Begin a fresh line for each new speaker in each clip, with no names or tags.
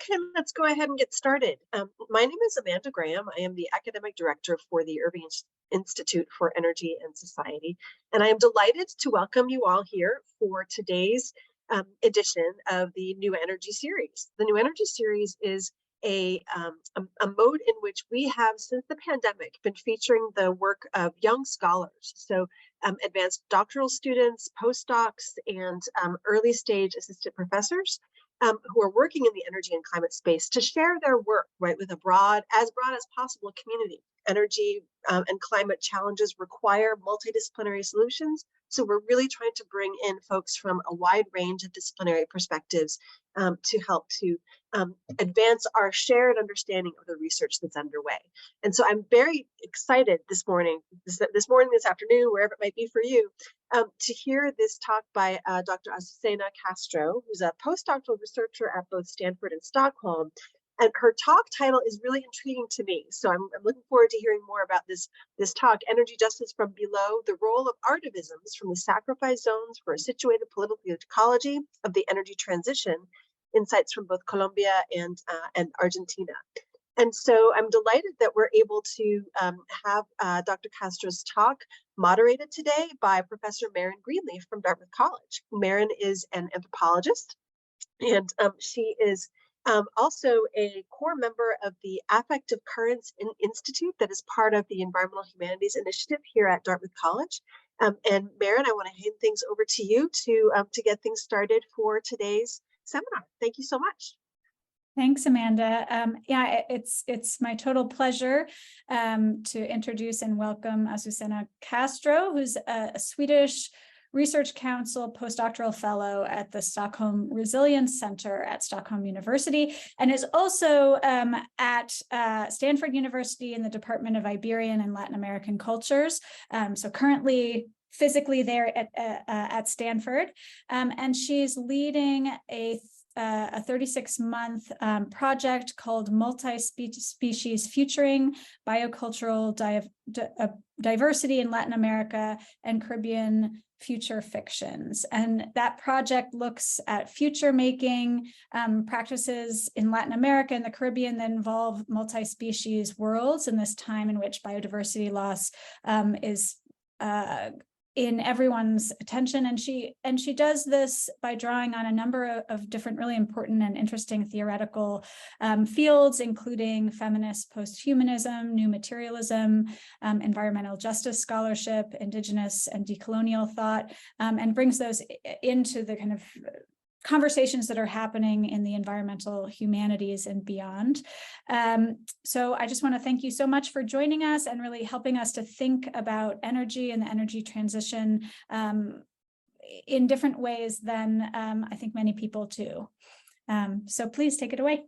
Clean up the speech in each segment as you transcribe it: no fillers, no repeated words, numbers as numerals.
Okay, let's go ahead and get started. My name is Amanda Graham. I am the academic director for the Irving Institute for Energy and Society, and I am delighted to welcome you all here for today's edition of the New Energy series. The New Energy series is a mode in which we have, since the pandemic, been featuring the work of young scholars. So advanced doctoral students, postdocs, and early stage assistant professors who are working in the energy and climate space to share their work, right, with as broad as possible community. Energy and climate challenges require multidisciplinary solutions. So we're really trying to bring in folks from a wide range of disciplinary perspectives to help to advance our shared understanding of the research that's underway. And so I'm very excited this afternoon, wherever it might be for you, to hear this talk by Dr. Azucena Castro, who's a postdoctoral researcher at both Stanford and Stockholm. And her talk title is really intriguing to me. So I'm looking forward to hearing more about this talk, Energy Justice from Below, the Role of Artivisms from the Sacrifice Zones for a Situated Political Ecology of the Energy Transition, insights from both Colombia and Argentina. And so I'm delighted that we're able to have Dr. Castro's talk moderated today by Professor Maren Greenleaf from Dartmouth College. Maren is an anthropologist, and she is also a core member of the Affective Currents Institute that is part of the Environmental Humanities Initiative here at Dartmouth College. And Maren, I want to hand things over to you to get things started for today's seminar. Thank you so much.
Thanks, Amanda. Yeah, it's my total pleasure to introduce and welcome Azucena Castro, who's a Swedish Research Council postdoctoral fellow at the Stockholm Resilience Center at Stockholm University, and is also at Stanford University in the Department of Iberian and Latin American Cultures. So currently physically there at Stanford, and she's leading a 36-month project called Multi-Species Futuring Biocultural Diversity in Latin America and Caribbean Future Fictions. And that project looks at future making practices in Latin America and the Caribbean that involve multi-species worlds in this time in which biodiversity loss is in everyone's attention, and she does this by drawing on a number of different really important and interesting theoretical fields, including feminist posthumanism, new materialism, environmental justice scholarship, indigenous and decolonial thought, and brings those into the kind of conversations that are happening in the environmental humanities and beyond. So I just want to thank you so much for joining us and really helping us to think about energy and the energy transition in different ways than I think many people do. So please take it away.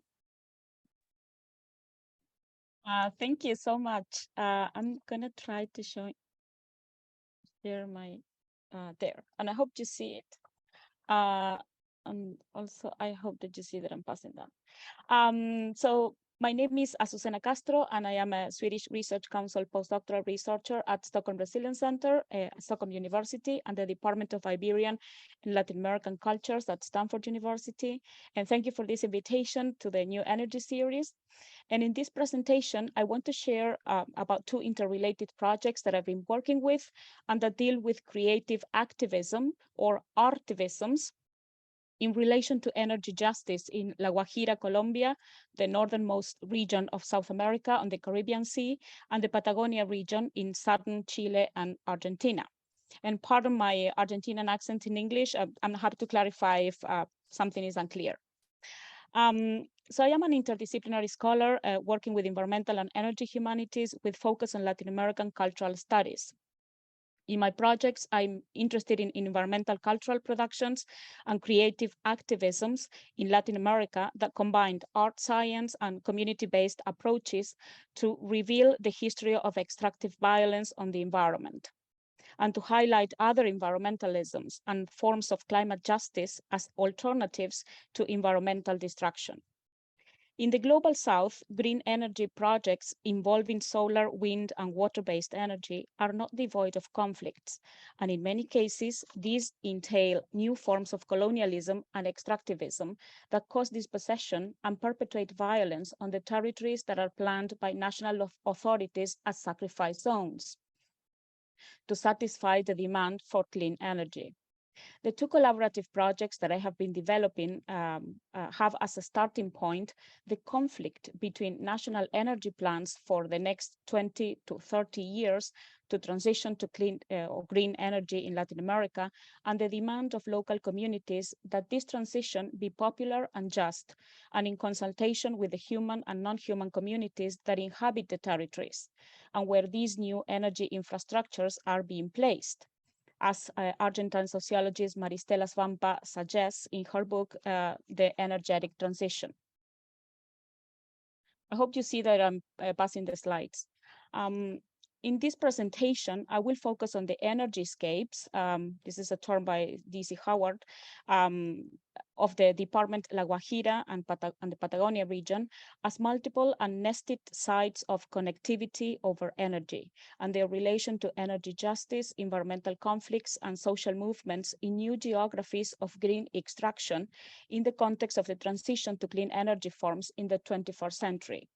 Thank you so much. I'm gonna try to share my there, and I hope you see it. And also, I hope that you see that I'm passing down. So my name is Azucena Castro, and I am a Swedish Research Council postdoctoral researcher at Stockholm Resilience Center, Stockholm University, and the Department of Iberian and Latin American Cultures at Stanford University. And thank you for this invitation to the New Energy series. And in this presentation, I want to share about two interrelated projects that I've been working with and that deal with creative activism or artivisms in relation to energy justice in La Guajira, Colombia, the northernmost region of South America on the Caribbean Sea, and the Patagonia region in southern Chile and Argentina. And pardon my Argentinian accent in English, I'm happy to clarify if something is unclear. So I am an interdisciplinary scholar working with environmental and energy humanities with focus on Latin American cultural studies. In my projects, I'm interested in environmental cultural productions and creative activisms in Latin America that combined art science and community-based approaches to reveal the history of extractive violence on the environment, and to highlight other environmentalisms and forms of climate justice as alternatives to environmental destruction. In the global south, green energy projects involving solar, wind, and water-based energy are not devoid of conflicts, and in many cases, these entail new forms of colonialism and extractivism that cause dispossession and perpetuate violence on the territories that are planned by national authorities as sacrifice zones to satisfy the demand for clean energy. The two collaborative projects that I have been developing have as a starting point the conflict between national energy plans for the next 20 to 30 years to transition to clean or green energy in Latin America, and the demand of local communities that this transition be popular and just, and in consultation with the human and non-human communities that inhabit the territories, and where these new energy infrastructures are being placed, as Argentine sociologist Maristela Svampa suggests in her book, The Energetic Transition. I hope you see that I'm passing the slides. In this presentation, I will focus on the energyscapes. This is a term by D.C. Howard, of the department La Guajira and the Patagonia region as multiple and nested sites of connectivity over energy and their relation to energy justice, environmental conflicts, and social movements in new geographies of green extraction in the context of the transition to clean energy forms in the 21st century.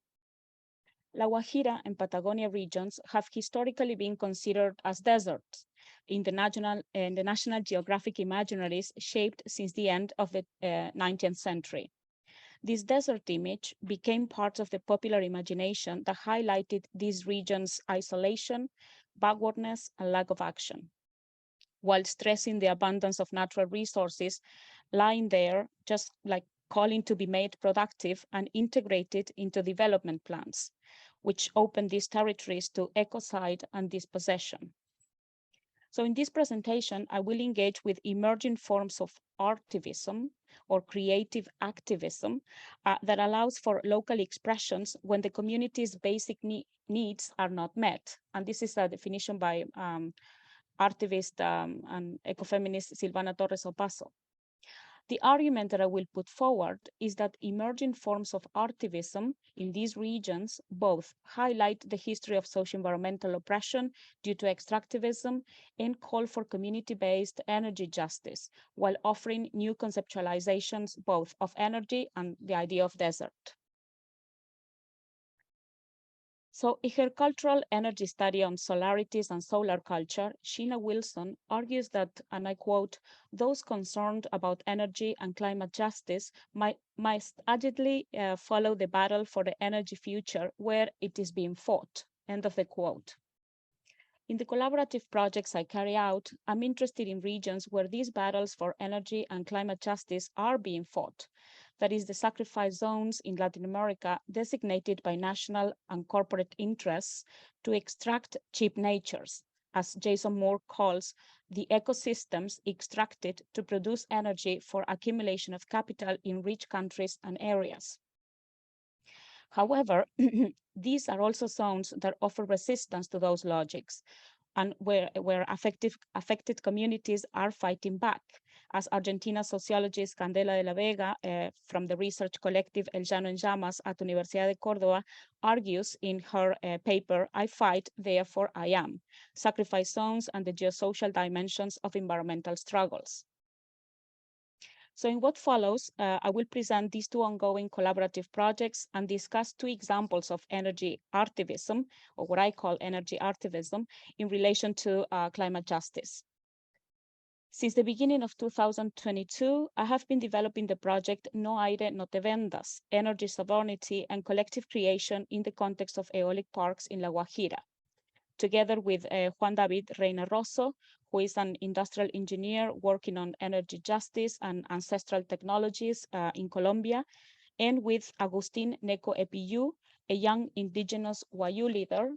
La Guajira and Patagonia regions have historically been considered as deserts in the national geographic imaginaries shaped since the end of the 19th century. This desert image became part of the popular imagination that highlighted these regions' isolation, backwardness, and lack of action, while stressing the abundance of natural resources lying there, just like calling to be made productive and integrated into development plans, which open these territories to ecocide and dispossession. So in this presentation, I will engage with emerging forms of artivism or creative activism that allows for local expressions when the community's basic needs are not met. And this is a definition by artivist and ecofeminist Silvana Torres Opaso. The argument that I will put forward is that emerging forms of artivism in these regions both highlight the history of socio-environmental oppression due to extractivism and call for community-based energy justice, while offering new conceptualizations both of energy and the idea of desert. So in her cultural energy study on solarities and solar culture, Sheena Wilson argues that, and I quote, those concerned about energy and climate justice must agilely follow the battle for the energy future where it is being fought, end of the quote. In the collaborative projects I carry out, I'm interested in regions where these battles for energy and climate justice are being fought. That is the sacrifice zones in Latin America designated by national and corporate interests to extract cheap natures, as Jason Moore calls the ecosystems extracted to produce energy for accumulation of capital in rich countries and areas. However, these are also zones that offer resistance to those logics and where affected communities are fighting back, as Argentina sociologist Candela de la Vega from the research collective El Llano en Llamas at Universidad de Córdoba argues in her paper, I Fight, Therefore I Am, Sacrifice Zones and the Geosocial Dimensions of Environmental Struggles. So in what follows, I will present these two ongoing collaborative projects and discuss two examples of energy artivism, or what I call energy artivism, in relation to climate justice. Since the beginning of 2022, I have been developing the project No Aire No Te Vendas, Energy Sovereignty and Collective Creation in the context of Eolic Parks in La Guajira, together with Juan David Reina Rosso, who is an industrial engineer working on energy justice and ancestral technologies in Colombia, and with Agustin Neco Epiyu, a young indigenous Wayu leader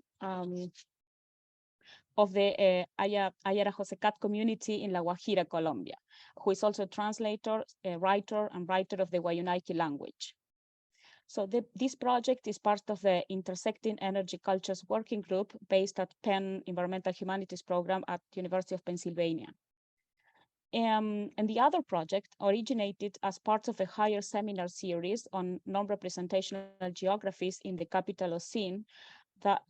of the Ayara Josecat community in La Guajira, Colombia, who is also a translator, a writer, and writer of the Wayunaiki language. So this project is part of the Intersecting Energy Cultures Working Group based at Penn Environmental Humanities Program at the University of Pennsylvania. And the other project originated as part of a higher seminar series on non-representational geographies in the capital Ocin that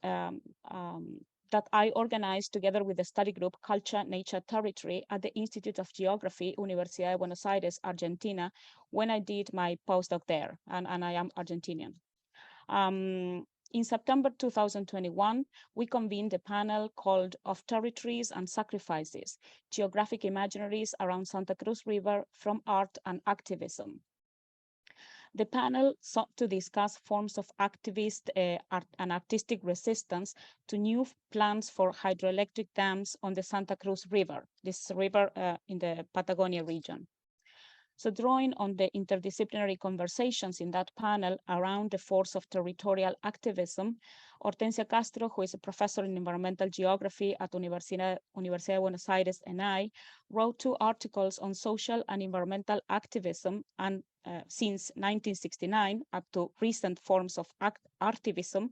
that I organized together with the study group Culture, Nature, Territory at the Institute of Geography, Universidad de Buenos Aires, Argentina, when I did my postdoc there, and I am Argentinian. In September 2021, we convened a panel called Of Territories and Sacrifices, Geographic Imaginaries Around Santa Cruz River from Art and Activism. The panel sought to discuss forms of activist art and artistic resistance to new plans for hydroelectric dams on the Santa Cruz River, this river in the Patagonia region. So drawing on the interdisciplinary conversations in that panel around the force of territorial activism, Azucena Castro, who is a professor in environmental geography at Universidad de Buenos Aires, and I wrote 2 articles on social and environmental activism and since 1969 up to recent forms of artivism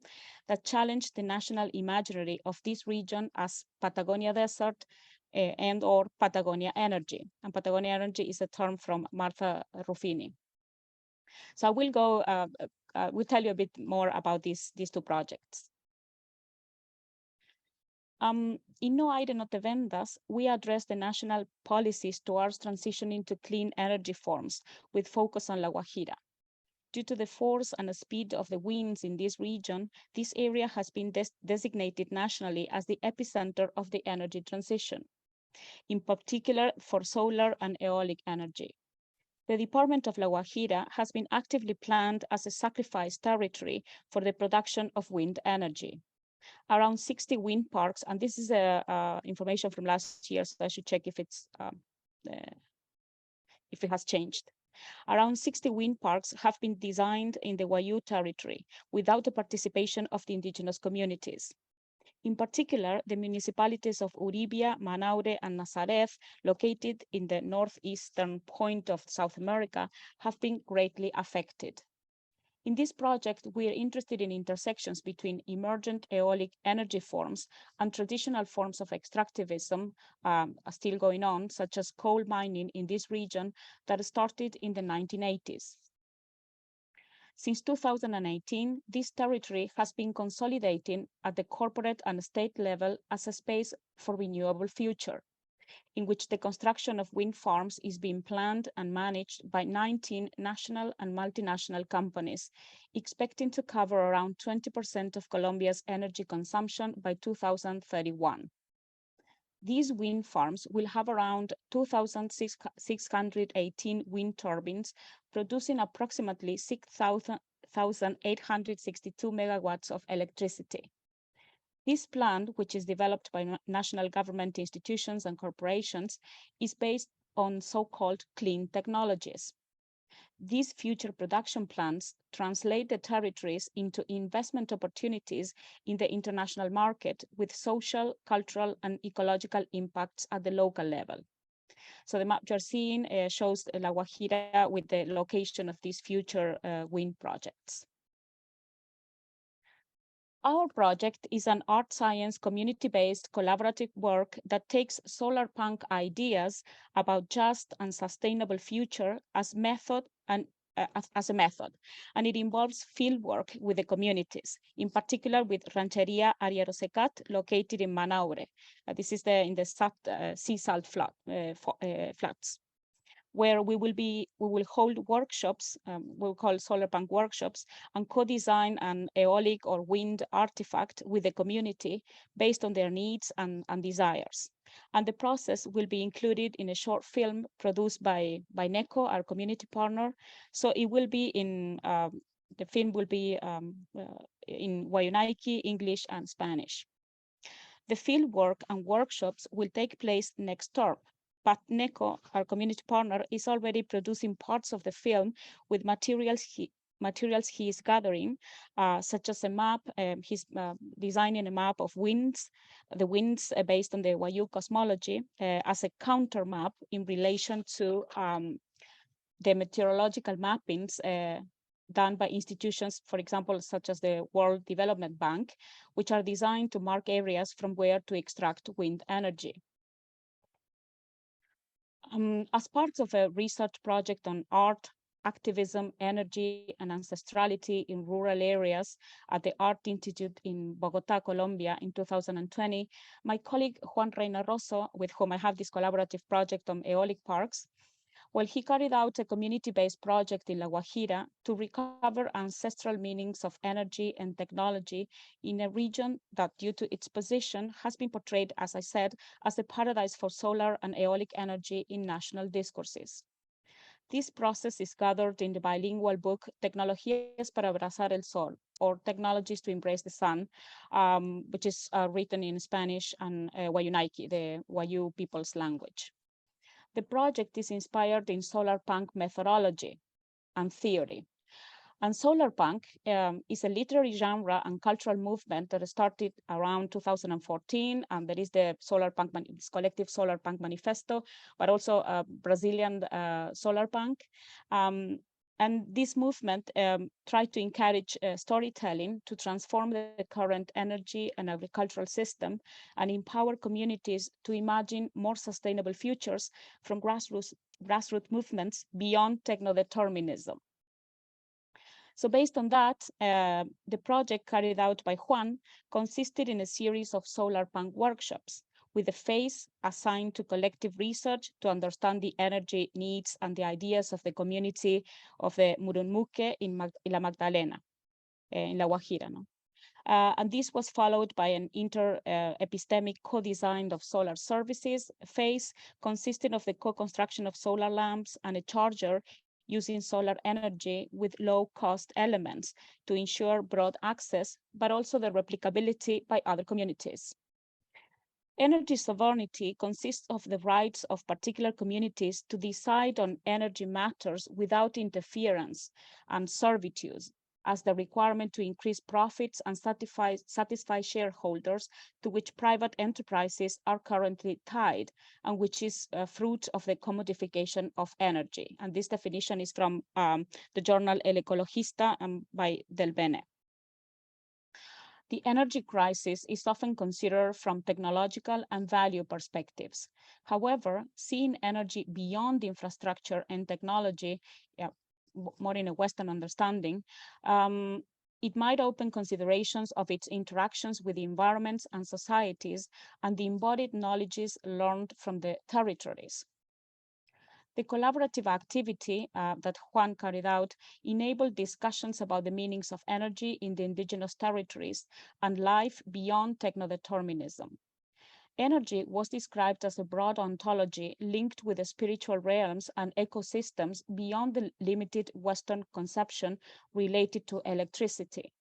that challenged the national imaginary of this region as Patagonia Desert, and or Patagonia-energy. And Patagonia-energy is a term from Martha Ruffini. So I will go, we'll tell you a bit more about these 2 projects. In No Aire No Te Vendas, we address the national policies towards transitioning to clean energy forms with focus on La Guajira. Due to the force and the speed of the winds in this region, this area has been designated nationally as the epicenter of the energy transition, in particular for solar and eolic energy. The Department of La Guajira has been actively planned as a sacrifice territory for the production of wind energy. Around 60 wind parks, and this is information from last year, so I should check if it has changed. Around 60 wind parks have been designed in the Guayú territory without the participation of the indigenous communities. In particular, the municipalities of Uribia, Manaure, and Nazareth, located in the northeastern point of South America, have been greatly affected. In this project, we are interested in intersections between emergent eolic energy forms and traditional forms of extractivism still going on, such as coal mining in this region that started in the 1980s. Since 2018, this territory has been consolidating at the corporate and state level as a space for renewable future, in which the construction of wind farms is being planned and managed by 19 national and multinational companies, expecting to cover around 20% of Colombia's energy consumption by 2031. These wind farms will have around 2,618 wind turbines, producing approximately 6,862 megawatts of electricity. This plan, which is developed by national government institutions and corporations, is based on so-called clean technologies. These future production plans translate the territories into investment opportunities in the international market with social, cultural, and ecological impacts at the local level. So the map you're seeing shows La Guajira with the location of these future wind projects. Our project is an art science community-based collaborative work that takes solar punk ideas about just and sustainable future as method and as a method, and it involves fieldwork with the communities, in particular with Rancheria Ariarosecat, located in Manaure. This is in the sea salt flats, where we will hold workshops, we'll call solar punk workshops, and co-design an eolic or wind artifact with the community based on their needs and desires. And the process will be included in a short film produced by NECO, our community partner. So it will be the film will be in Wayunaiki, English, and Spanish. The field work and workshops will take place next term, but NECO, our community partner, is already producing parts of the film with materials he is gathering, such as a map. He's designing a map of the winds based on the Guayú cosmology as a counter map in relation to the meteorological mappings done by institutions, for example, such as the World Development Bank, which are designed to mark areas from where to extract wind energy. As part of a research project on art, activism, energy, and ancestrality in rural areas at the Art Institute in Bogota, Colombia in 2020, my colleague Juan Reina Rosso, with whom I have this collaborative project on Eolic parks, well, he carried out a community-based project in La Guajira to recover ancestral meanings of energy and technology in a region that, due to its position, has been portrayed, as I said, as a paradise for solar and eolic energy in national discourses. This process is gathered in the bilingual book Tecnologías para abrazar el sol, or Technologies to Embrace the Sun, which is written in Spanish and Wayunaiki, the Wayu people's language. The project is inspired in solar punk methodology and theory. And solar punk is a literary genre and cultural movement that started around 2014. And there is the solar punk, this collective solar punk manifesto, but also Brazilian solar punk. And this movement tried to encourage storytelling to transform the current energy and agricultural system and empower communities to imagine more sustainable futures from grassroots movements beyond techno-determinism. So based on that, the project carried out by Juan consisted in a series of solar punk workshops with a phase assigned to collective research to understand the energy needs and the ideas of the community of the Murunmuque in La Magdalena, in La Guajira. No? And this was followed by an inter-epistemic co-design of solar services phase consisting of the co-construction of solar lamps and a charger using solar energy with low-cost elements to ensure broad access, but also the replicability by other communities. Energy sovereignty consists of the rights of particular communities to decide on energy matters without interference and servitude, as the requirement to increase profits and satisfy shareholders to which private enterprises are currently tied, and which is a fruit of the commodification of energy. And this definition is from the journal El Ecologista by Del Bene. The energy crisis is often considered from technological and value perspectives. However, seeing energy beyond infrastructure and technology, more in a Western understanding, it might open considerations of its interactions with the environments and societies and the embodied knowledges learned from the territories. The collaborative activity that Juan carried out enabled discussions about the meanings of energy in the indigenous territories and life beyond techno-determinism. Energy was described as a broad ontology linked with the spiritual realms and ecosystems beyond the limited Western conception related to electricity.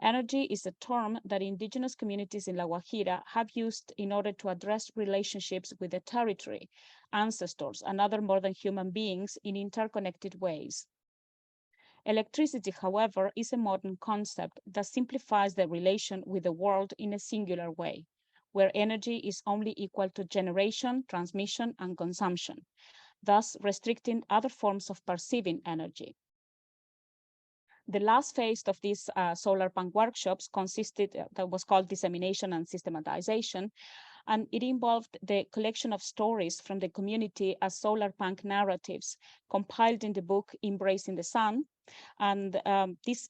Energy is a term that indigenous communities in La Guajira have used in order to address relationships with the territory, ancestors, and other more than human beings in interconnected ways. Electricity, however, is a modern concept that simplifies the relation with the world in a singular way, where energy is only equal to generation, transmission, and consumption, thus restricting other forms of perceiving energy. The last phase of these solar punk workshops that was called dissemination and systematization, and it involved the collection of stories from the community as solar punk narratives compiled in the book Embracing the Sun. And this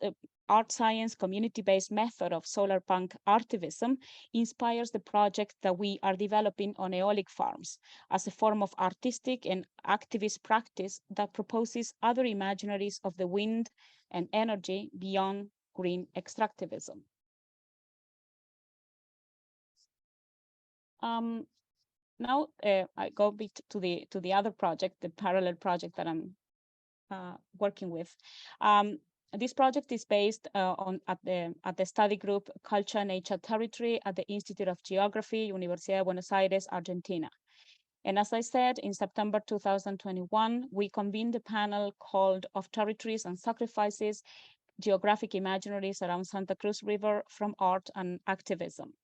art science community-based method of solar punk artivism inspires the project that we are developing on eolic farms as a form of artistic and activist practice that proposes other imaginaries of the wind and energy beyond green extractivism. Now I go a bit to the other project, the parallel project that I'm working with. This project is based at the study group Culture, Nature, Territory at the Institute of Geography, Universidad de Buenos Aires, Argentina. And as I said, in September 2021, we convened a panel called Of Territories and Sacrifices, Geographic Imaginaries Around Santa Cruz River from Art and Activism,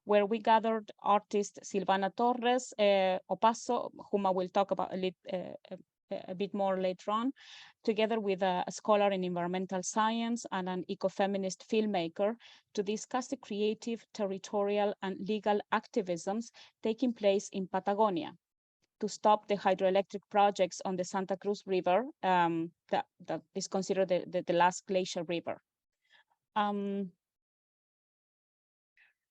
where we gathered artist Silvana Torres Opaso, whom I will talk about a bit more later on, together with a scholar in environmental science and an ecofeminist filmmaker, to discuss the creative, territorial, and legal activisms taking place in Patagonia, to stop the hydroelectric projects on the Santa Cruz River, that is considered the last glacial river.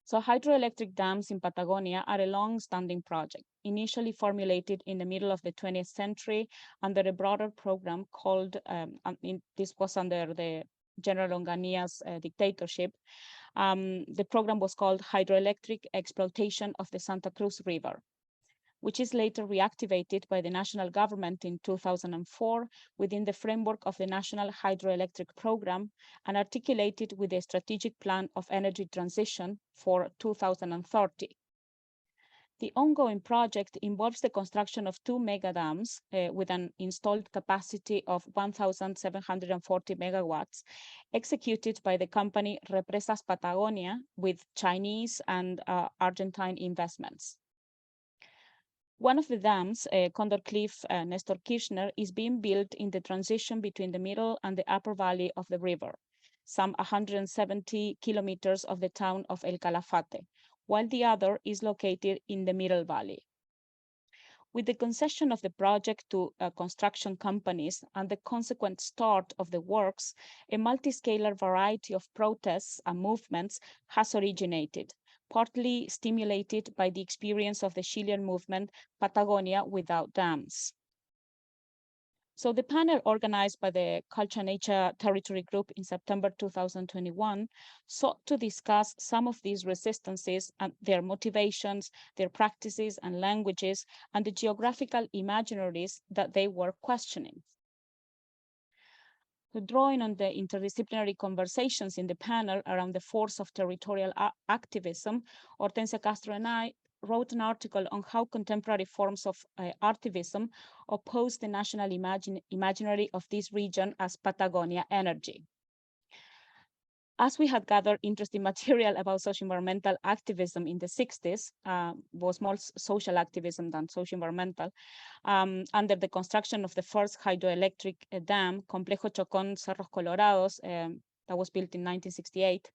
So hydroelectric dams in Patagonia are a long-standing project, initially formulated in the middle of the 20th century under a broader program called, this was under the General Ongania's dictatorship. The program was called Hydroelectric Exploitation of the Santa Cruz River, which is later reactivated by the national government in 2004 within the framework of the National Hydroelectric Program and articulated with the Strategic Plan of Energy Transition for 2030. The ongoing project involves the construction of 2 mega dams with an installed capacity of 1,740 megawatts, executed by the company Represas Patagonia with Chinese and Argentine investments. One of the dams, Condor Cliff Nestor Kirchner, is being built in the transition between the middle and the upper valley of the river, some 170 kilometers of the town of El Calafate, while the other is located in the middle valley. With the concession of the project to construction companies and the consequent start of the works, a multi-scalar variety of protests and movements has originated, partly stimulated by the experience of the Chilean movement Patagonia Without Dams. So the panel organized by the Culture Nature Territory Group in September 2021 sought to discuss some of these resistances and their motivations, their practices and languages, and the geographical imaginaries that they were questioning. Drawing on the interdisciplinary conversations in the panel around the force of territorial activism, Hortensia Castro and I wrote an article on how contemporary forms of Artivism oppose the national imaginary of this region as Patagonia-energy. As we had gathered interesting material about socio-environmental activism in the 60s, was more social activism than socio-environmental, under the construction of the first hydroelectric dam, Complejo Chocón Cerros Colorados, that was built in 1968.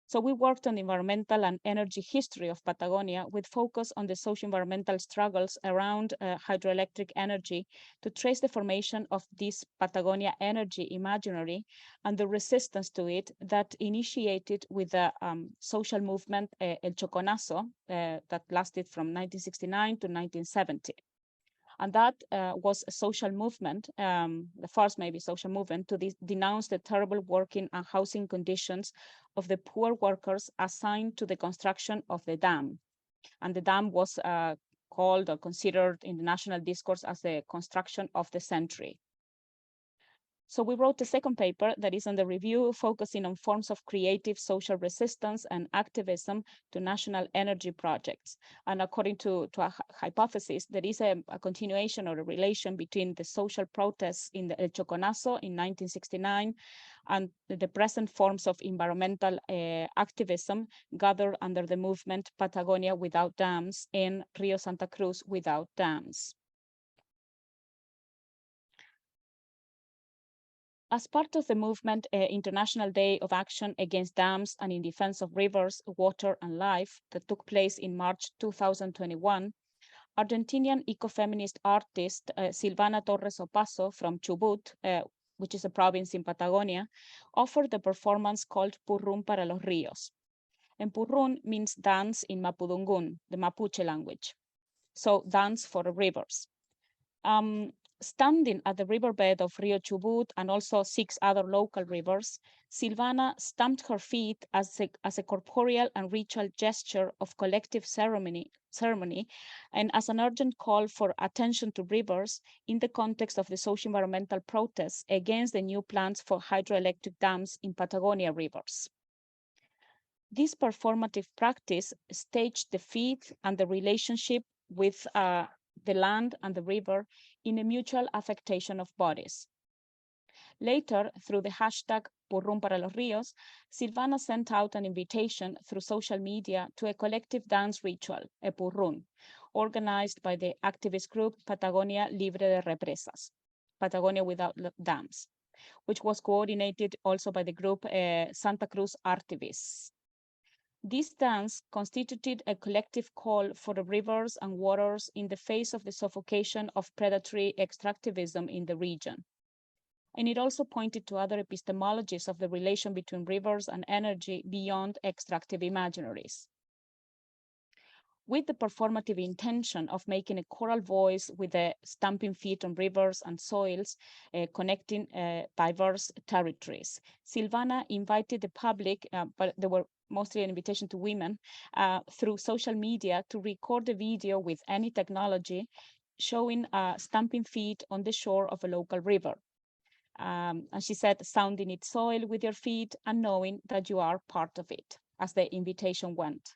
So we worked on the environmental and energy history of Patagonia with focus on the socio-environmental struggles around hydroelectric energy to trace the formation of this Patagonia-energy imaginary and the resistance to it that initiated with the social movement El Choconazo that lasted from 1969 to 1970. And that was a social movement, the first maybe social movement, to denounce the terrible working and housing conditions of the poor workers assigned to the construction of the dam. And the dam was called or considered in the national discourse as the construction of the century. So we wrote a second paper that is under review, focusing on forms of creative social resistance and activism to national energy projects. And according to a hypothesis, there is a continuation or a relation between the social protests in the El Choconazo in 1969 and the present forms of environmental activism gathered under the movement Patagonia Without Dams and Rio Santa Cruz Without Dams. As part of the movement International Day of Action Against Dams and in Defense of Rivers, Water and Life that took place in March 2021, Argentinian ecofeminist artist Silvana Torres Opaso from Chubut, which is a province in Patagonia, offered a performance called Purrún para los Ríos. And Purrún means dance in Mapudungun, the Mapuche language. So dance for the rivers. Standing at the riverbed of Rio Chubut and also 6 other local rivers, Silvana stamped her feet as a corporeal and ritual gesture of collective ceremony and as an urgent call for attention to rivers in the context of the socio-environmental protests against the new plans for hydroelectric dams in Patagonia rivers. This performative practice staged the feet and the relationship with the land and the river in a mutual affectation of bodies. Later, through the hashtag Purrún para los Ríos, Silvana sent out an invitation through social media to a collective dance ritual, a purrún, organized by the activist group Patagonia Libre de Represas, Patagonia Without Dams, which was coordinated also by the group Santa Cruz Artivisms. This dance constituted a collective call for the rivers and waters in the face of the suffocation of predatory extractivism in the region. And it also pointed to other epistemologies of the relation between rivers and energy beyond extractive imaginaries. With the performative intention of making a choral voice with the stamping feet on rivers and soils, connecting diverse territories, Silvana invited the public, but there were mostly an invitation to women, through social media to record a video with any technology showing stamping feet on the shore of a local river. And she said, sounding its soil with your feet and knowing that you are part of it, as the invitation went.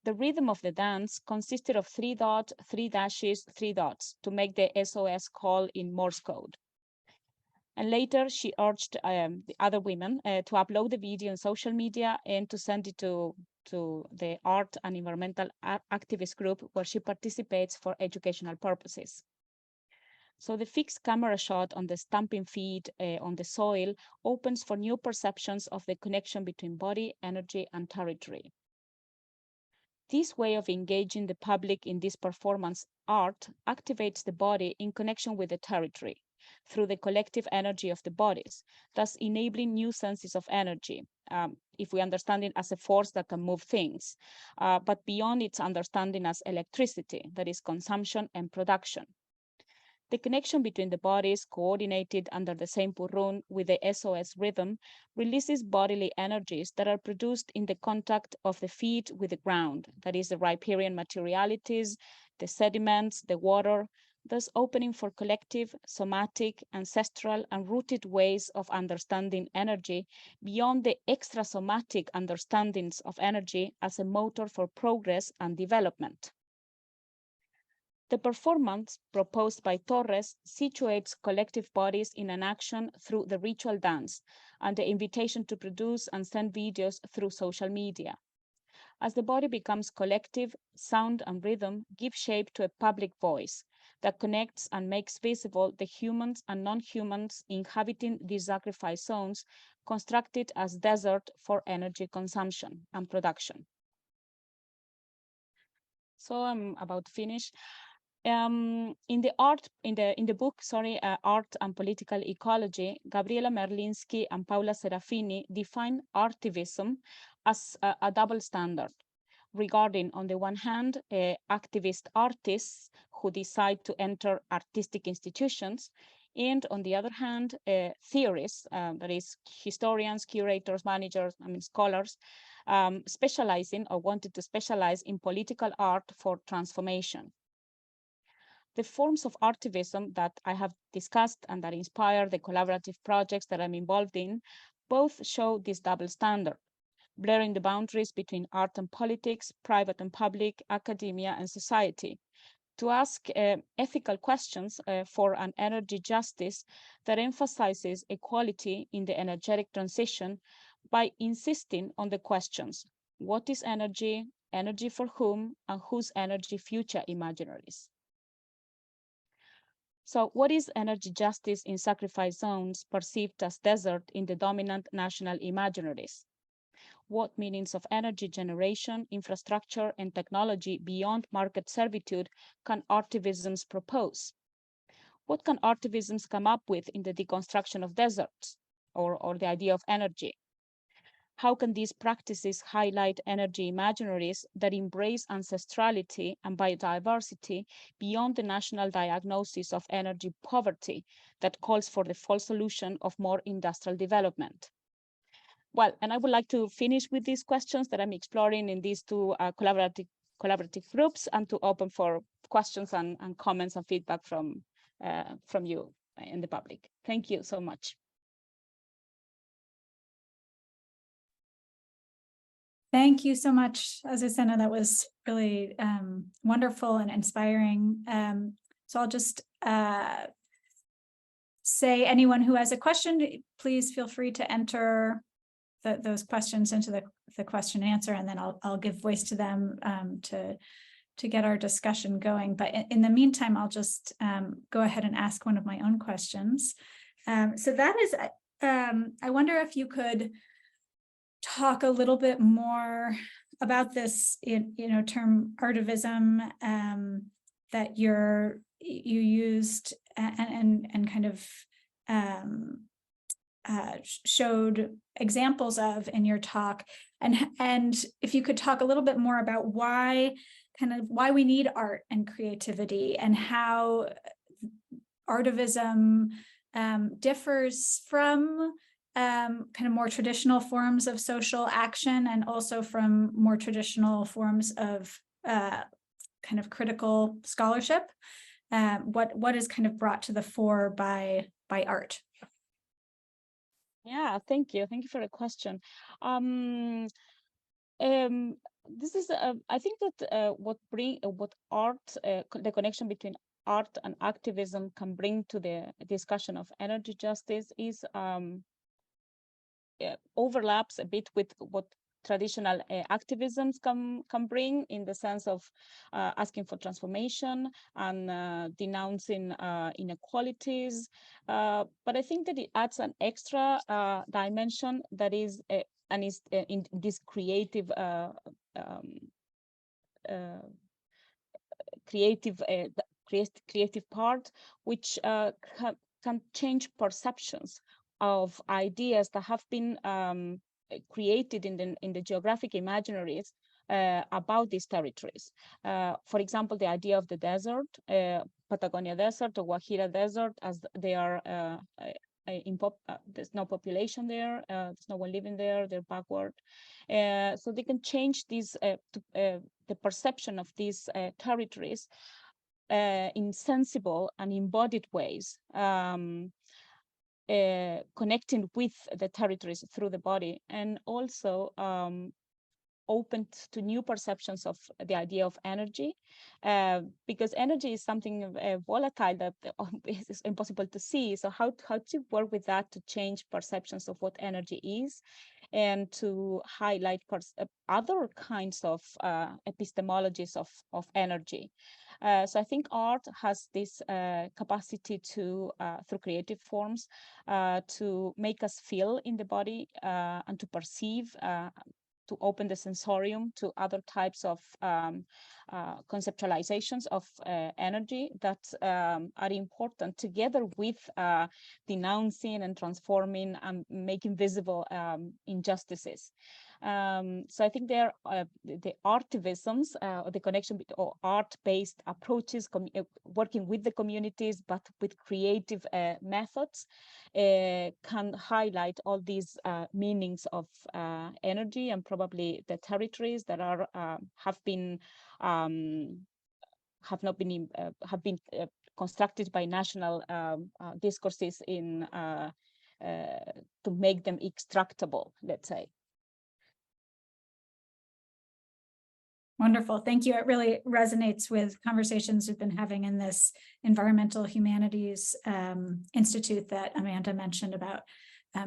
The rhythm of the dance consisted of 3 dots, 3 dashes, 3 dots to make the SOS call in Morse code. And later she urged the other women to upload the video on social media and to send it to the art and environmental activist group where she participates for educational purposes. So the fixed camera shot on the stamping feet on the soil opens for new perceptions of the connection between body, energy, and territory. This way of engaging the public in this performance art activates the body in connection with the territory through the collective energy of the bodies, thus enabling new senses of energy, if we understand it as a force that can move things, but beyond its understanding as electricity, that is consumption and production. The connection between the bodies, coordinated under the same purun with the SOS rhythm, releases bodily energies that are produced in the contact of the feet with the ground, that is the riparian materialities, the sediments, the water, thus opening for collective, somatic, ancestral, and rooted ways of understanding energy beyond the extrasomatic understandings of energy as a motor for progress and development. The performance proposed by Torres situates collective bodies in an action through the ritual dance and the invitation to produce and send videos through social media. As the body becomes collective, sound and rhythm give shape to a public voice that connects and makes visible the humans and non-humans inhabiting these sacrifice zones constructed as desert for energy consumption and production. So I'm about to finish. In the book, Art and Political Ecology, Gabriela Merlinski and Paula Serafini define artivism as a double standard regarding, on the one hand, activist artists who decide to enter artistic institutions, and on the other hand, theorists, that is historians, curators, managers, scholars, specializing or wanted to specialize in political art for transformation. The forms of artivism that I have discussed and that inspire the collaborative projects that I'm involved in both show this double standard, blurring the boundaries between art and politics, private and public, academia and society, to ask ethical questions for an energy justice that emphasizes equality in the energetic transition by insisting on the questions: what is energy, energy for whom, and whose energy future imaginaries? So what is energy justice in sacrifice zones perceived as desert in the dominant national imaginaries? What meanings of energy generation, infrastructure, and technology beyond market servitude can artivisms propose? What can artivisms come up with in the deconstruction of deserts or the idea of energy? How can these practices highlight energy imaginaries that embrace ancestrality and biodiversity beyond the national diagnosis of energy poverty that calls for the full solution of more industrial development? Well, and I would like to finish with these questions that I'm exploring in these two collaborative groups, and to open for questions and comments and feedback from you and the public. Thank you so much.
Thank you so much, Azucena. That was really wonderful and inspiring. So I'll just say, anyone who has a question, please feel free to enter those questions into the question and answer, and then I'll give voice to them to get our discussion going. But in the meantime, I'll just go ahead and ask one of my own questions. So that is, I wonder if you could talk a little bit more about this, term artivism that you used and kind of showed examples of in your talk, and if you could talk a little bit more about why we need art and creativity, and how artivism differs from kind of more traditional forms of social action, and also from more traditional forms of kind of critical scholarship. What is kind of brought to the fore by art?
Yeah, thank you for the question. This is I think that what art, the connection between art and activism can bring to the discussion of energy justice is overlaps a bit with what traditional activisms can bring, in the sense of asking for transformation and denouncing inequalities. But I think that it adds an extra dimension that is in this creative creative part, which can change perceptions of ideas that have been created in the geographic imaginaries about these territories. For example, the idea of the desert, Patagonia desert or Guajira desert, as they are there's no population there, there's no one living there, they're backward. So they can change these the perception of these territories in sensible and embodied ways, connecting with the territories through the body, and also open to new perceptions of the idea of energy, because energy is something volatile that is impossible to see. So how to work with that to change perceptions of what energy is, and to highlight other kinds of epistemologies of energy. So I think art has this capacity to, through creative forms, to make us feel in the body and to perceive, to open the sensorium to other types of conceptualizations of energy that are important, together with denouncing and transforming and making visible injustices. So I think there the artivisms, or the connection with art-based approaches, working with the communities but with creative methods, can highlight all these meanings of energy, and probably the territories that are have been constructed by national discourses in to make them extractable, let's say.
Wonderful, thank you. It really resonates with conversations we've been having in this Environmental Humanities Institute that Amanda mentioned about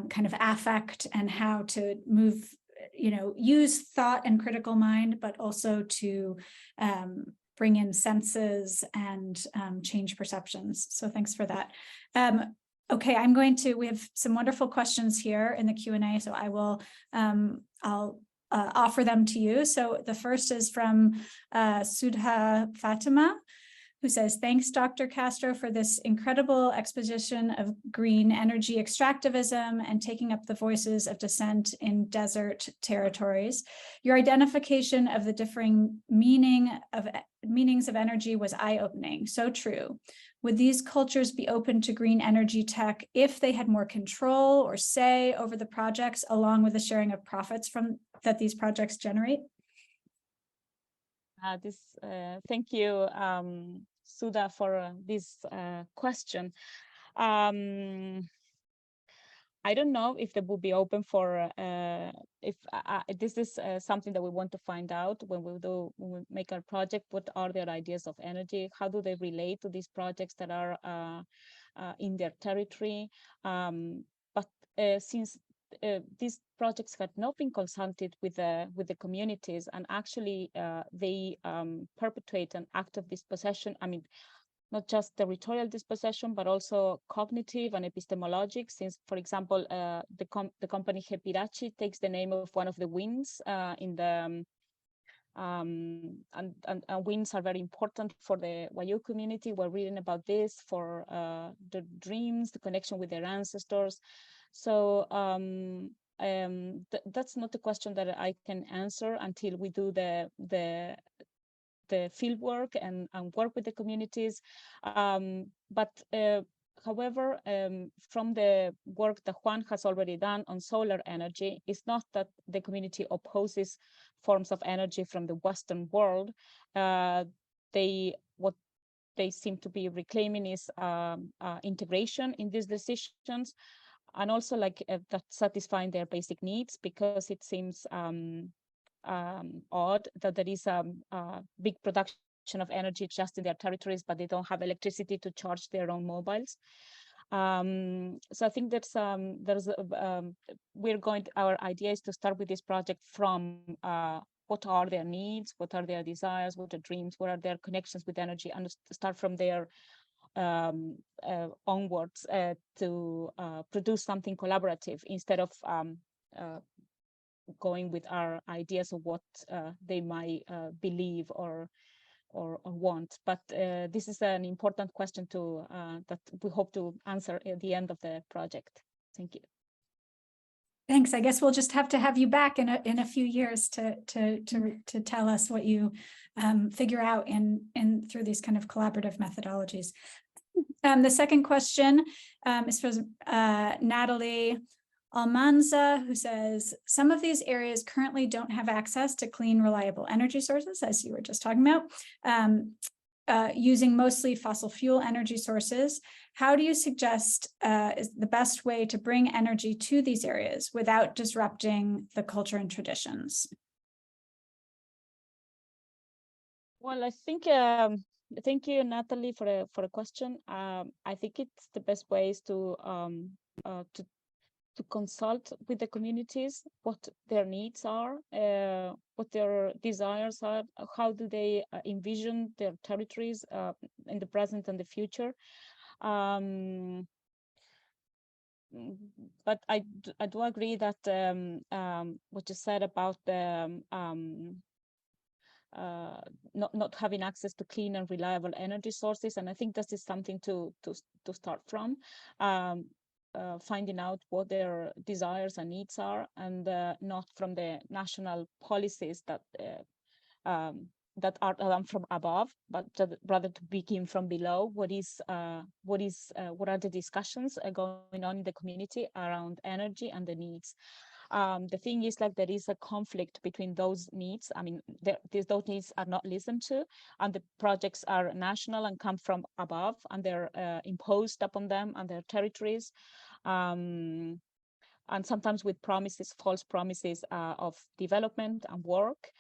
kind of affect, and how to move, use thought and critical mind, but also to bring in senses and change perceptions. So thanks for that. Okay, we have some wonderful questions here in the Q&A, so I will, I'll offer them to you. So the first is from Sudha Fatima, who says, thanks, Dr. Castro, for this incredible exposition of green energy extractivism and taking up the voices of dissent in desert territories. Your identification of the differing meanings of energy was eye-opening, so true. Would these cultures be open to green energy tech if they had more control or say over the projects, along with the sharing of profits that these projects generate?
Thank you, Sudha, for this question. I don't know if they will be open for if this is something that we want to find out when we make our project. What are their ideas of energy? How do they relate to these projects that are in their territory? But since these projects had not been consulted with the communities, and actually they perpetuate an act of dispossession. I mean, not just territorial dispossession, but also cognitive and epistemologic. Since, for example, the company Hepirachi takes the name of one of the winds in the and winds are very important for the Wayu community. We're reading about this for the dreams, the connection with their ancestors. So that's not a question that I can answer until we do the field work and work with the communities. However, from the work that Juan has already done on solar energy, it's not that the community opposes forms of energy from the Western world. What they seem to be reclaiming is integration in these decisions, and also like that satisfying their basic needs, because it seems odd that there is a big production of energy just in their territories, but they don't have electricity to charge their own mobiles. So I think that's our idea is to start with this project from what are their needs, what are their desires, what are dreams, what are their connections with energy, and start from there onwards to produce something collaborative instead of going with our ideas of what they might believe or want. But this is an important question to that we hope to answer at the end of the project. Thank you.
Thanks. I guess we'll just have to have you back in a few years to tell us what you figure out in through these kind of collaborative methodologies. The second question is from Natalie Almanza, who says, some of these areas currently don't have access to clean, reliable energy sources, as you were just talking about, using mostly fossil fuel energy sources. How do you suggest is the best way to bring energy to these areas without disrupting the culture and traditions?
Well, I think thank you, Natalie, for a question. I think it's the best way is to consult with the communities, what their needs are, what their desires are, how do they envision their territories in the present and the future. But I do agree that what you said about the not having access to clean and reliable energy sources, and I think this is something to start from. Finding out what their desires and needs are, and not from the national policies that are done from above, but rather to begin from below. What are the discussions going on in the community around energy and the needs? The thing is, like, there is a conflict between those needs. I mean, those needs are not listened to, and the projects are national and come from above, and they're imposed upon them and their territories, and sometimes with promises, false promises of development and work.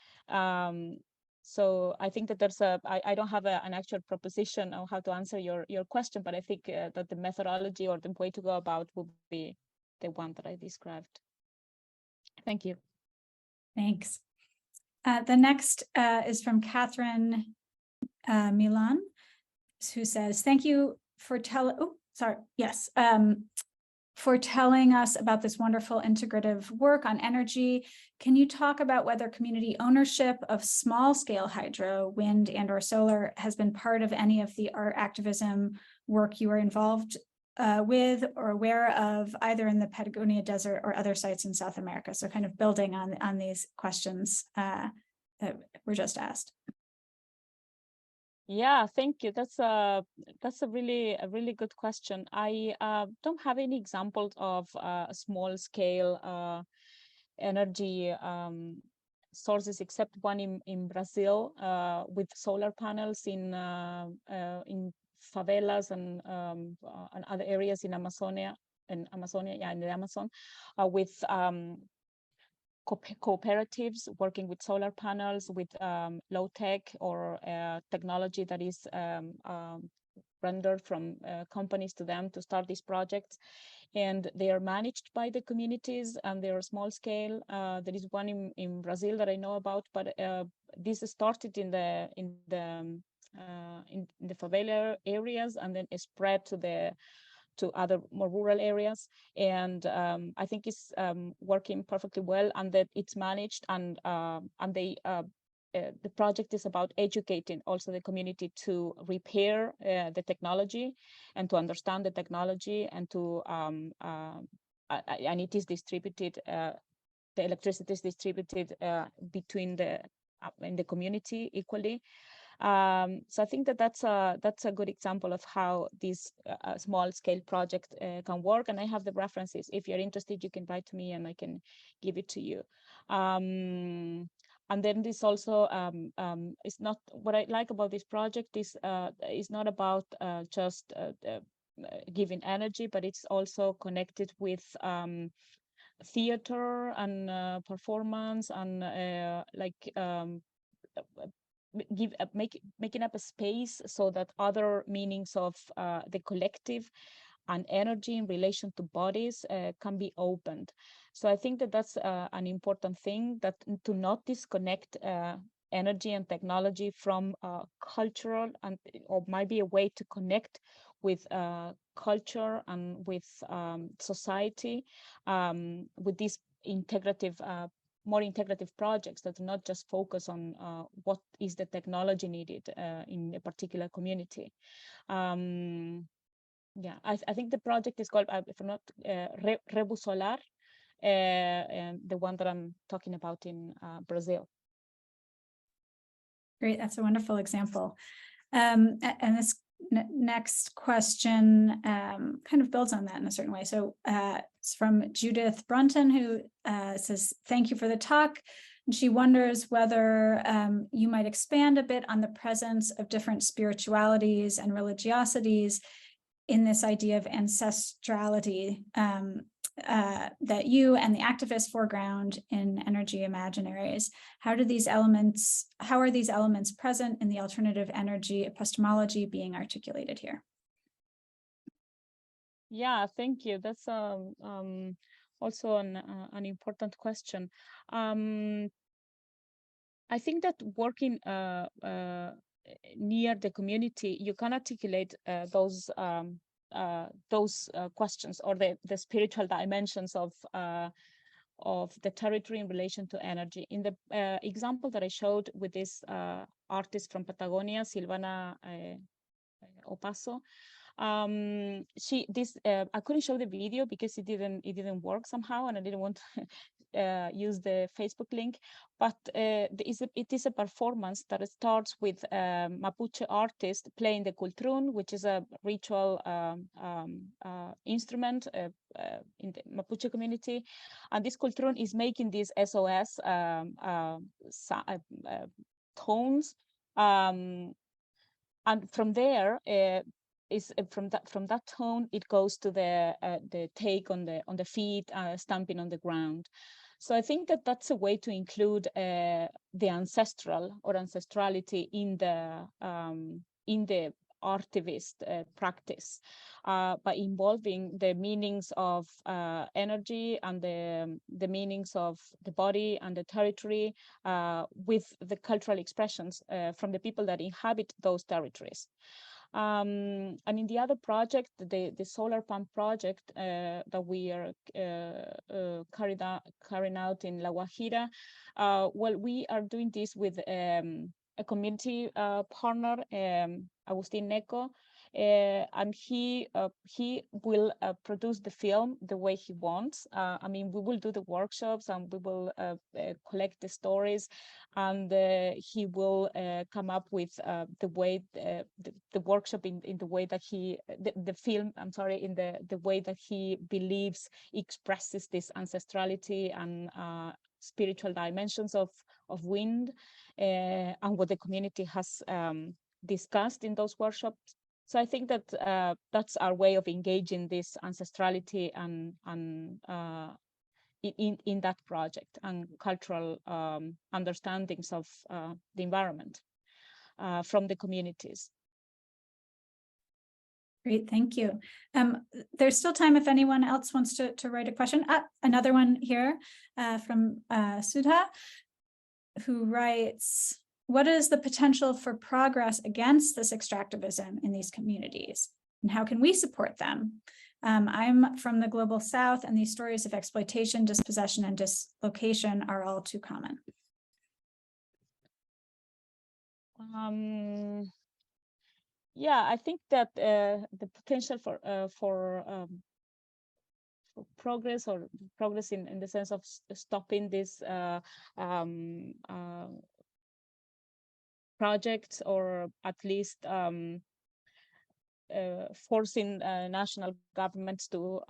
So I think that there's I don't have an actual proposition on how to answer your question, but I think that the methodology or the way to go about would be the one that I described. Thank you. Thanks.
The next is from Catherine Milan, who says, thank you for for telling us about this wonderful integrative work on energy. Can you talk about whether community ownership of small-scale hydro, wind, and/or solar has been part of any of the art activism work you are involved with or aware of, either in the Patagonia Desert or other sites in South America? So kind of building on these questions that were just asked.
Yeah, thank you. That's a really good question. I don't have any examples of small scale energy sources, except one in Brazil with solar panels in favelas and other areas in Amazonia, in the Amazon, with cooperatives working with solar panels, with low tech or technology that is rendered from companies to them to start these projects. And they are managed by the communities, and they are small scale. There is one in Brazil that I know about, but this started in the the favela areas, and then it spread to other more rural areas. And I think it's working perfectly well, and that it's managed, and they the project is about educating also the community to repair the technology and to understand the technology, and to and it is distributed. The electricity is distributed between in the community equally. So I think that that's a good example of how this small scale project can work. And I have the references. If you're interested, you can write to me and I can give it to you. And then this also is not, what I like about this project is not about just giving energy, but it's also connected with theater and performance, and making up a space so that other meanings of the collective and energy in relation to bodies can be opened. So I think that that's an important thing, that to not disconnect energy and technology from cultural, and or might be a way to connect with culture and with society, with these integrative more integrative projects that do not just focus on what is the technology needed in a particular community. Yeah, I think the project is called, if I'm not, Rebus Solar, and the one that I'm talking about in Brazil.
Great, that's a wonderful example. And this next question kind of builds on that in a certain way. So it's from Judith Brunton, who says, thank you for the talk. And she wonders whether you might expand a bit on the presence of different spiritualities and religiosities in this idea of ancestrality that you and the activists foreground in energy imaginaries. How are these elements present in the alternative energy epistemology being articulated here?
Yeah, thank you. That's also an important question. I think that working near the community, you can articulate those questions, or the spiritual dimensions of the territory in relation to energy. In the example that I showed with this artist from Patagonia, Silvana Opaso, I couldn't show the video because it didn't work somehow, and I didn't want to use the Facebook link, but it is a performance that starts with Mapuche artist playing the cultrún, which is a ritual instrument in the Mapuche community, and this cultrún is making these SOS tones, and from there from that tone it goes to the take on the feet, stamping on the ground. So I think that that's a way to include the ancestral or ancestrality in the artivist practice, by involving the meanings of energy and the meanings of the body and the territory with the cultural expressions from the people that inhabit those territories. And in the other project, the solar pump project that we are carrying out in La Guajira, well, we are doing this with a community partner, Agustin Neco, and he will produce the film the way he wants. I mean, we will do the workshops and we will collect the stories, and he will come up with the way the workshop in the way that the film, I'm sorry, in the way that he believes expresses this ancestrality and spiritual dimensions of wind, and what the community has discussed in those workshops. So I think that that's our way of engaging this ancestrality and in that project, and cultural understandings of the environment from the communities.
Great, thank you. There's still time if anyone else wants to write a question. Another one here from Sudha, who writes, what is the potential for progress against this extractivism in these communities? And how can we support them? I'm from the global south, and these stories of exploitation, dispossession, and dislocation are all too common.
Yeah, I think that the potential for progress, or progress in the sense of stopping this projects, or at least forcing national governments to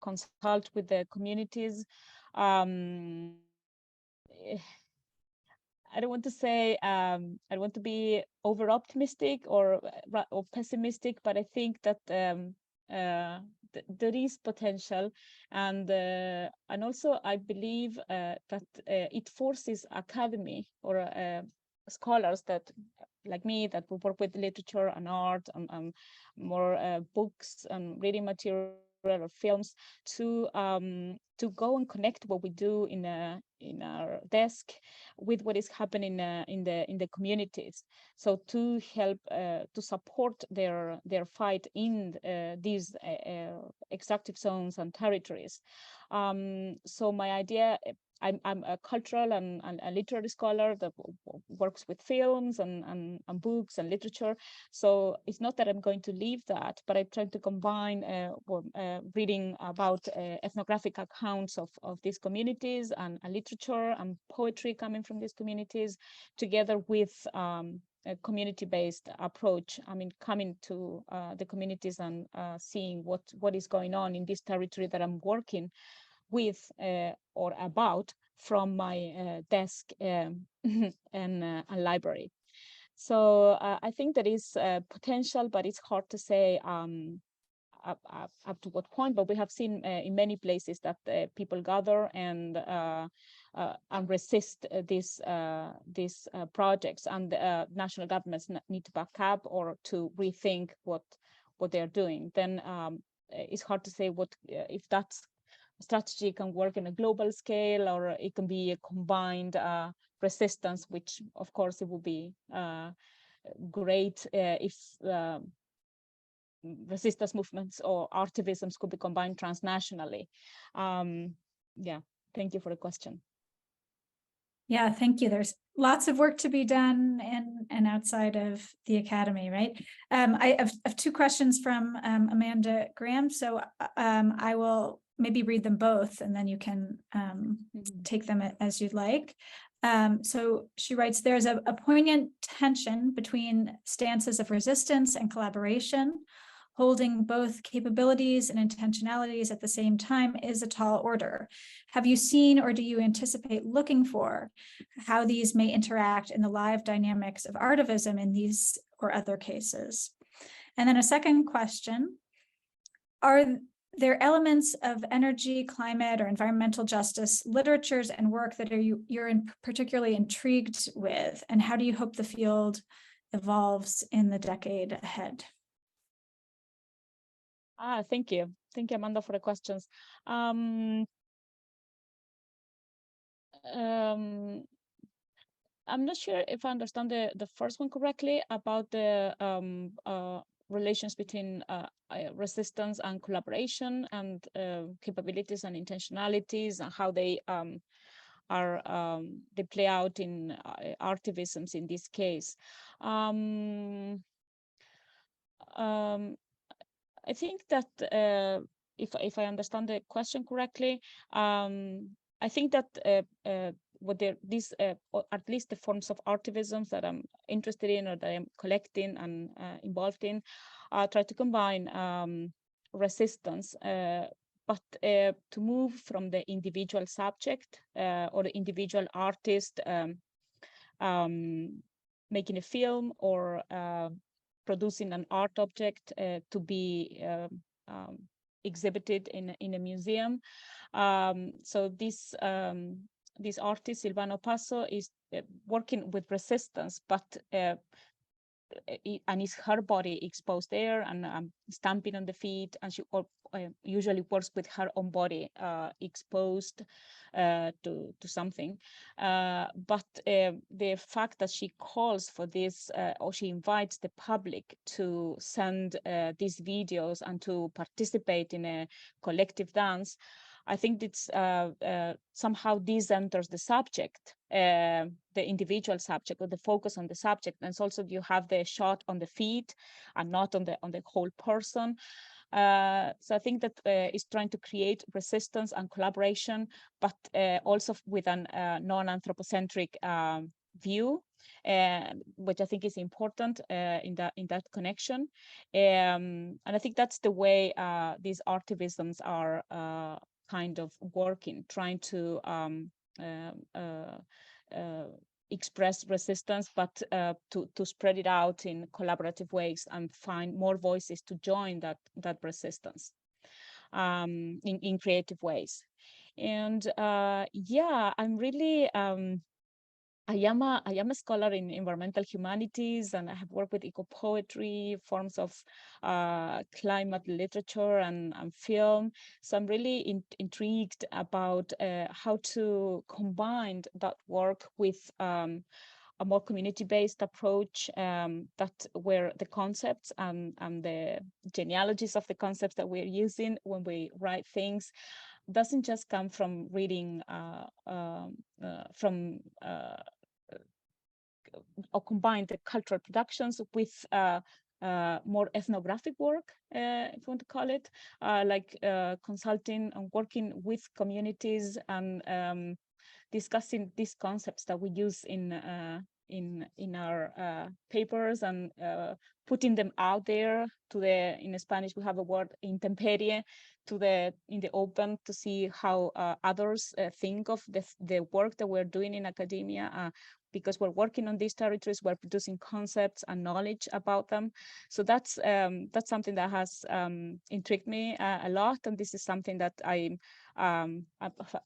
consult with the communities. I don't want to say I don't want to be over optimistic or pessimistic, but I think that there is potential, and also I believe that it forces academy, or scholars that, like me, that will work with literature and art and more books and reading material or films, to go and connect what we do in our desk with what is happening in the communities. So to help to support their fight in these extractive zones and territories. So my idea, I'm a cultural and a literary scholar that works with films and books and literature. So it's not that I'm going to leave that, but I try to combine reading about ethnographic accounts of these communities, and literature and poetry coming from these communities, together with a community-based approach. I mean, coming to the communities and seeing what is going on in this territory that I'm working with or about from my desk and library. So I think there is potential, but it's hard to say up to what point. But we have seen in many places that people gather and resist these projects, and national governments need to back up or to rethink what they're doing. Then it's hard to say what if that's strategy can work in a global scale, or it can be a combined resistance, which of course it would be great if resistance movements or artivisms could be combined transnationally. Yeah, thank you for the question.
Yeah, thank you. There's lots of work to be done in and outside of the academy, right? I have two questions from Amanda Graham, so I will maybe read them both, and then you can take them as you'd like. So she writes, there's a poignant tension between stances of resistance and collaboration. Holding both capabilities and intentionalities at the same time is a tall order. Have you seen, or do you anticipate looking for, how these may interact in the live dynamics of artivism in these or other cases? And then a second question, are there elements of energy, climate, or environmental justice literatures and work that you're particularly intrigued with, and how do you hope the field evolves in the decade ahead?
Thank you. Thank you, Amanda, for the questions. I'm not sure if I understand the first one correctly about the relations between resistance and collaboration, and capabilities and intentionalities, and how they they play out in artivisms in this case. I think that if I understand the question correctly, I think that what these or at least the forms of artivisms that I'm interested in, or that I'm collecting and involved in, try to combine resistance, but to move from the individual subject or the individual artist making a film or producing an art object to be exhibited in a museum. So this artist, Silvano Passo, is working with resistance, but and is her body exposed there, and stamping on the feet, and she usually works with her own body exposed to something. But the fact that she calls for this, or she invites the public to send these videos and to participate in a collective dance, I think it's somehow this enters the subject, the individual subject, or the focus on the subject. And it's also you have the shot on the feet and not on the whole person. So I think that is trying to create resistance and collaboration, but also with an non-anthropocentric view, which I think is important in that connection. And I think that's the way these artivisms are kind of working, trying to express resistance, but to spread it out in collaborative ways and find more voices to join that resistance in creative ways. And yeah, I'm really I am a scholar in environmental humanities, and I have worked with eco-poetry, forms of climate literature and film. So I'm really intrigued about how to combine that work with a more community-based approach, that where the concepts and the genealogies of the concepts that we're using when we write things doesn't just come from reading or combine the cultural productions with more ethnographic work, if you want to call it, like consulting and working with communities and discussing these concepts that we use in our papers, and putting them out there to in Spanish we have a word, intemperie, in the open, to see how others think of the work that we're doing in academia, because we're working on these territories, we're producing concepts and knowledge about them. So that's something that has intrigued me a lot, and this is something that I've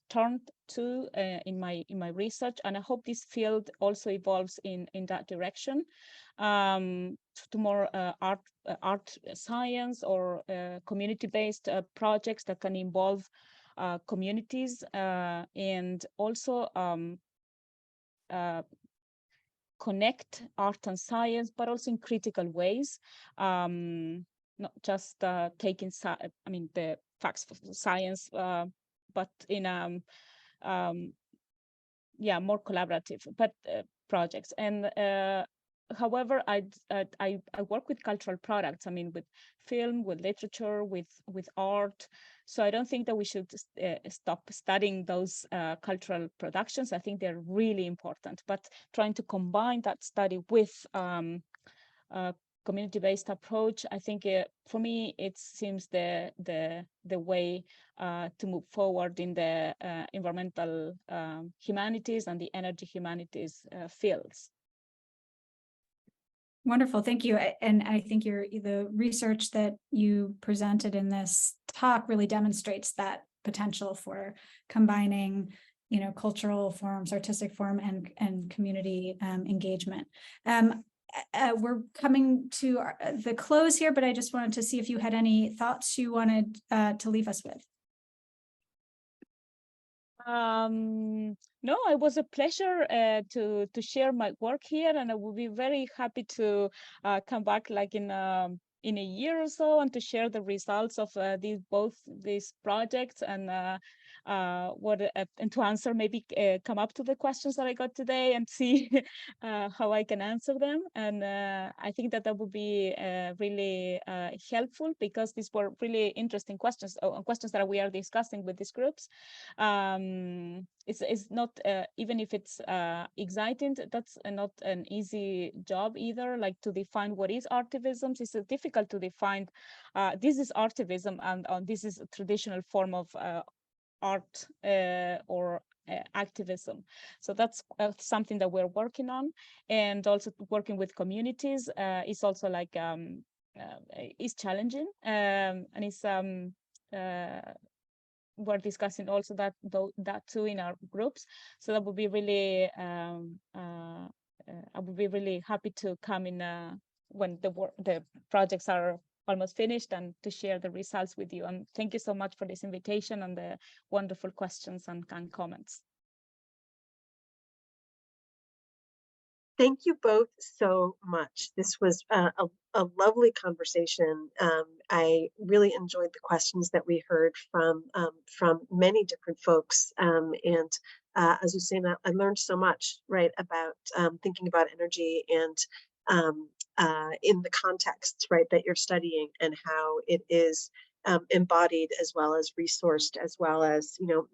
turned to in my research, and I hope this field also evolves in that direction, to more art science or community-based projects that can involve communities, and also connect art and science, but also in critical ways, not just taking the facts of science, but in more collaborative projects. And however, I work with cultural products. I mean, with film, with literature, with art. So I don't think that we should stop studying those cultural productions. I think they're really important. But trying to combine that study with community-based approach, I think for me it seems the way to move forward in the environmental humanities and the energy humanities fields.
Wonderful, thank you. And I think the research that you presented in this talk really demonstrates that potential for combining, cultural forms, artistic form, and community engagement. We're coming to the close here, but I just wanted to see if you had any thoughts you wanted to leave us with.
No, it was a pleasure to share my work here, and I will be very happy to come back like in a year or so, and to share the results of both these projects, and and to answer, maybe come up to the questions that I got today and see how I can answer them. And I think that would be really helpful, because these were really interesting questions, questions that we are discussing with these groups. It's not, even if it's exciting, that's not an easy job either, like to define what is artivisms. It's difficult to define this is artivism, and this is a traditional form of art or activism. So that's something that we're working on, and also working with communities is also like is challenging, and it's we're discussing also that too in our groups. So that would be really I would be really happy to come in when the projects are almost finished and to share the results with you. And thank you so much for this invitation and the wonderful questions and comments.
Thank you both so much. This was a lovely conversation. I really enjoyed the questions that we heard from many different folks. And Azucena, I learned so much, right, about thinking about energy and in the context, right, that you're studying and how it is embodied as well as resourced, as well as, you know,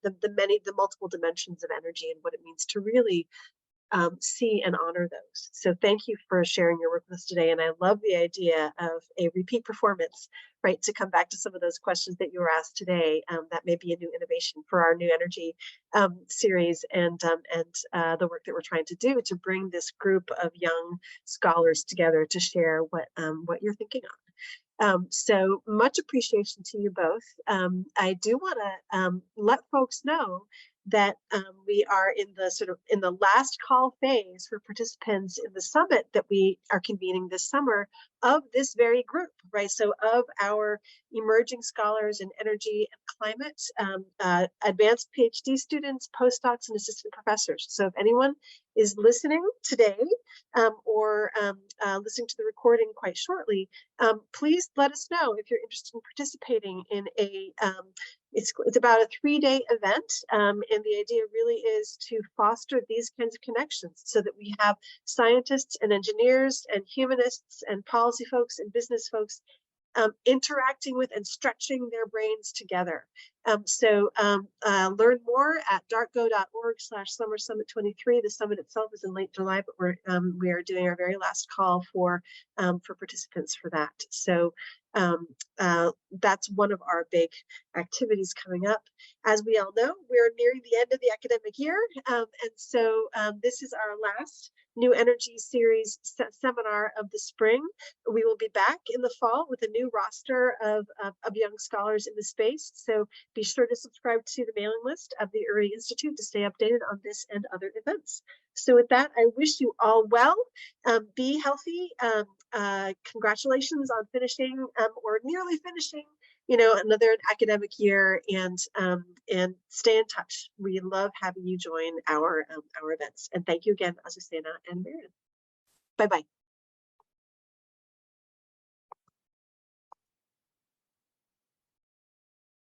the multiple dimensions of energy and what it means to really see and honor those. So thank you for sharing your work with us today. And I love the idea of a repeat performance, right, to come back to some of those questions that you were asked today. That may be a new innovation for our new energy series and the work that we're trying to do to bring this group of young scholars together to share what you're thinking on. So much appreciation to you both. I do want to let folks know that we are in the last call phase for participants in the summit that we are convening this summer of this very group, right? So of our emerging scholars in energy and climate, advanced PhD students, postdocs, and assistant professors. So if anyone is listening today or listening to the recording quite shortly, please let us know if you're interested in participating in a it's about a 3-day event, and the idea really is to foster these kinds of connections so that we have scientists and engineers and humanists and policy folks and business folks interacting with and stretching their brains together. Learn more at dartgo.org/Summer Summit 23. The summit itself is in late July, but we are doing our very last call for participants for that. So that's one of our big activities coming up. As we all know, we're nearing the end of the academic year, and so this is our last New Energy Series seminar of the spring. We will be back in the fall with a new roster of young scholars in the space. So be sure to subscribe to the mailing list of the Uri Institute to stay updated on this and other events. So with that, I wish you all well. Be healthy. Congratulations on finishing or nearly finishing, you know, another academic year, and stay in touch. We love having you join our events. And thank you again, Azucena and Marian. Bye-bye.